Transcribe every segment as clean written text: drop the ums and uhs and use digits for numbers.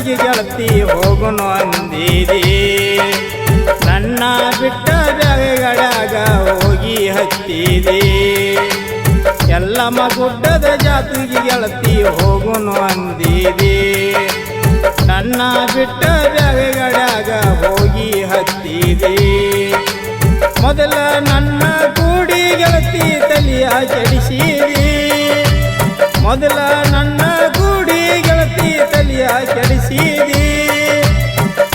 ಜಾತ್ರೆಗೆ ಗೆಳತಿ ಹೋಗುನು ಅಂದಿದಿ. ನನ್ನ ಬಿಟ್ಟ ಬ್ಯಾಗಡ್ಯಾಗ ಹೋಗಿ ಹತ್ತಿದಿ. ಎಲ್ಲಮ್ಮ ಗುಡ್ಡದ ಜಾತ್ರೆಗೆ ಗೆಳತಿ ಹೋಗುನು ಅಂದಿದಿ. ನನ್ನ ಬಿಟ್ಟ ಬ್ಯಾಗಡ್ಯಾಗ ಹೋಗಿ ಹತ್ತಿದಿ. ಮೊದಲ ನನ್ನ ಕೂಡಿ ಗೆಳತಿ ತಲಿಯ ಕೆಡಿಸಿದಿ. ಮೊದಲ ನನ್ನ ಕೂಡಿ ಗೆಳತಿ ತಲಿಯ ಕೆಡಿಸಿದಿ.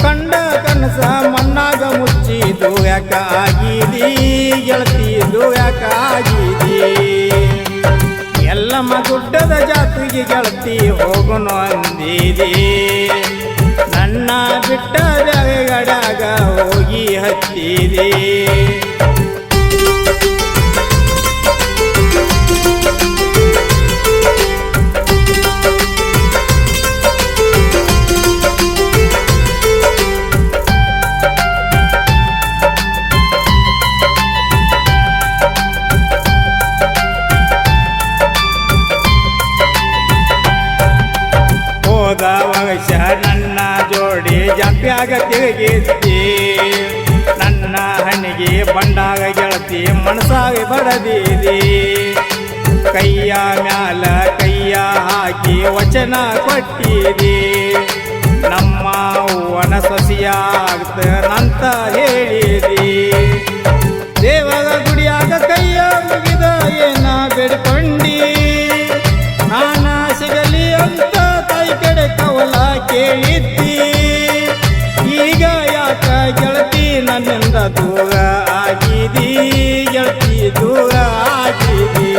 ಕಂಡ ಕನಸ ಮಣ್ಣಾಗ ಮುಚ್ಚಿದು ಯಾಕ ಆಗಿದಿ ಗೆಳತಿದು ಯಾಕ ಆಗಿದಿ. ಎಲ್ಲಮ್ಮ ಗುಡ್ಡದ ಜಾತ್ರೆಗೆ ಗೆಳತಿ ಹೋಗುನು ಅಂದಿದಿ. ನನ್ನ ಬಿಟ್ಟ ಬ್ಯಾಗಡ್ಯಾಗ ಹೋಗಿ ಹತ್ತಿದಿ. ನನ್ನ ಜೋಡಿ ಜಾತ್ಯಾಗ ತಿರುಗಿದ್ದಿ. ನನ್ನ ಹಣಿಗೆ ಬಂಡಾಗ ಗೆಳತಿ ಮನಸಾಗ ಬಡದಿದಿ. ಕೈಯ ಮ್ಯಾಲ ಕೈಯ ಹಾಕಿ ವಚನ ಕೊಟ್ಟಿದಿ. ನಮ್ಮ ಅವ್ವನ ಸೊಸಿಯಾಗ್ತನಂತ ಹೇಳಿದಿ. ದೇವರ ಗುಡಿಯಾಗ ಕೈಯ ಮುಗಿದ ಏನ ಬೇಡ್ಕೊಂಡಿ. ನಾನ ಸಿಗಲಿ ಅಂತ ತಾಯಿ ಕಡೆ ಕವಲ ಕೇಳಿದ್ದಿ. ಈಗ ಯಾಕ ಗೆಳತಿ ನನ್ನಿಂದ ದೂರ ಆಗಿದಿ ಗೆಳತಿ ದೂರ ಆಗಿದಿ.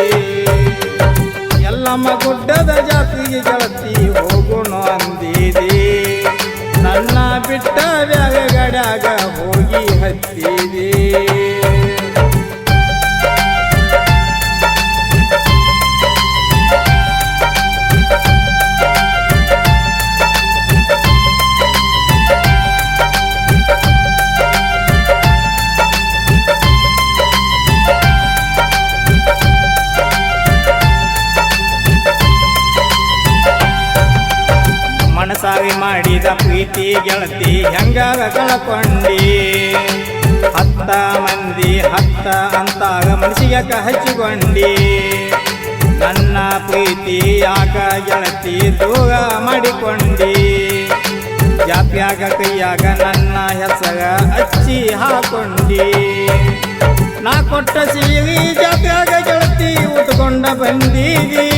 ಎಲ್ಲಮ್ಮ ಗುಡ್ಡದ ಜಾತ್ರೆಗೆ ಗೆಳತಿ ಹೋಗುನು ಅಂದಿದಿ. ನನ್ನ ಬಿಟ್ಟ ಬ್ಯಾಗಡ್ಯಾಗ ಹೋಗಿ ಹತ್ತಿದಿ. ಮನಸಾಗಿ ಮಾಡಿದ ಪ್ರೀತಿ ಗೆಳತಿ ಹೆಂಗಾಗ ಕಳಕೊಂಡಿ. 10 ಮಂದಿ 10 ಅಂತಾಗ ಮನಸ್ಸಿಗೆ ಹಚ್ಚಿಕೊಂಡಿ. ನನ್ನ ಪ್ರೀತಿ ಯಾಕ ಗೆಳತಿ ದೂರ ಮಾಡಿಕೊಂಡಿ. ಜಾತ್ಯಾಗ ಕೈಯಾಗ ನನ್ನ ಹೆಸರ ಹಚ್ಚಿ ಹಾಕೊಂಡಿ. ನಾ ಕೊಟ್ಟ ಸೀರಿ ಜಾತ್ಯಾಗ ಗೆಳತಿ ಉಟ್ಕೊಂಡ ಬಂದಿದಿ.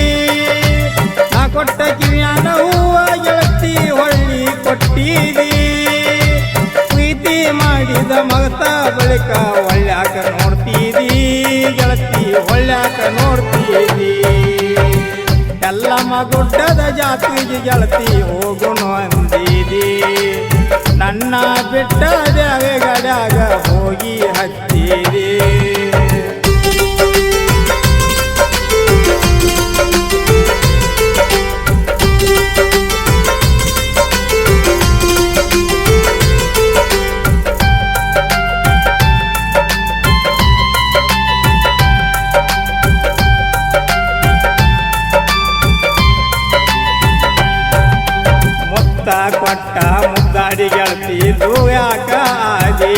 ನಾ ಕೊಟ್ಟ ಕಿವಿಯಾನ ಹೂವ ಗೆಳತಿ ಹೊಳ್ಳಿ ಕೊಟ್ಟಿದಿ. ಪ್ರೀತಿ ಮಾಡಿದ ಮಗತ ಬಳಿಕ ಒಳ್ಳ್ಯಾಕ ನೋಡ್ತಿದಿ ಗೆಳತಿ ಒಳ್ಳ್ಯಾಕ ನೋಡ್ತಿದಿ. ಎಲ್ಲಮ್ಮ ಗುಡ್ಡದ ಜಾತ್ರೆಗೆ ಗೆಳತಿ ಹೋಗುನು ಅಂದಿದಿ. ನನ್ನ ಬಿಟ್ಟ ಬ್ಯಾಗಡ್ಯಾಗ ಹೋಗಿ ಹತ್ತಿದಿ. ಕೊಟ್ಟ ಮುದ್ದಾಡಿ ಗೆಳತಿ ದೂಯಾಕ ಆದಿ.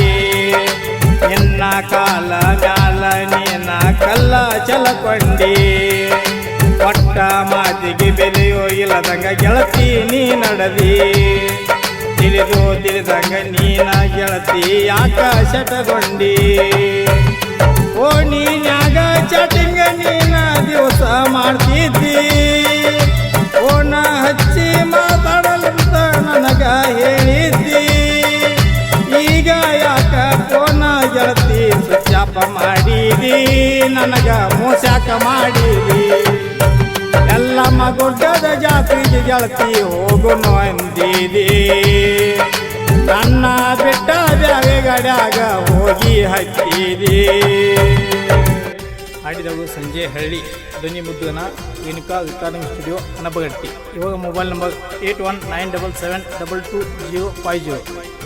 ನಿನ್ನ ಕಾಲ ಮ್ಯಾಲ ನೀನ ಕಲ್ಲ ಚಲಕೊಂಡಿ. ಕೊಟ್ಟ ಮಾತಿಗೆ ಬೆಲೆಯೋ ಇಲ್ಲದಂಗ ಗೆಳತಿ ನೀ ನಡದಿ. ತಿಳಿದು ತಿಳಿದಂಗ ನೀನ ಗೆಳತಿ ಯಾಕ ಶಟಗೊಂಡಿ. ಓ ನೀನ್ಯಾಗ ಚಾಟಿಂಗ ನೀನ ದಿವಸ ಮಾಡ್ತಿದ್ದಿ. ಓನ ಹಚ್ಚಿ ಮಾತಾಡಲಂತ ನನಗ ಹೇಳಿದ್ದಿ. ಈಗ ಯಾಕ ಫೋನ ಗೆಳತಿ ಸ್ವಿಚಾಪ ಮಾಡಿದಿ. ನನಗ ಮೋಸಾಕ ಮಾಡಿದಿ. ಎಲ್ಲಮ್ಮ ಗುಡ್ಡದ ಜಾತ್ರೆಗೆ ಗೆಳತಿ ಹೋಗುನು ಅಂದಿದಿ. ನನ್ನ ಬಿಟ್ಟ ಬ್ಯಾಗಡ್ಯಾಗ ಹೋಗಿ ಹತ್ತಿದಿ. ಹಾಡಿದವು ಸಂಜೆ ಹಳ್ಳಿ, ಧ್ವನಿ ಮುದ್ದುನ ವಿನುಕಾ ರೆಕಾರ್ಡಿಂಗ್ ಸ್ಟುಡಿಯೋ ಅನಬಗಟ್ಟಿ. ಇವಾಗ ಮೊಬೈಲ್ ನಂಬರ್ 8197722050.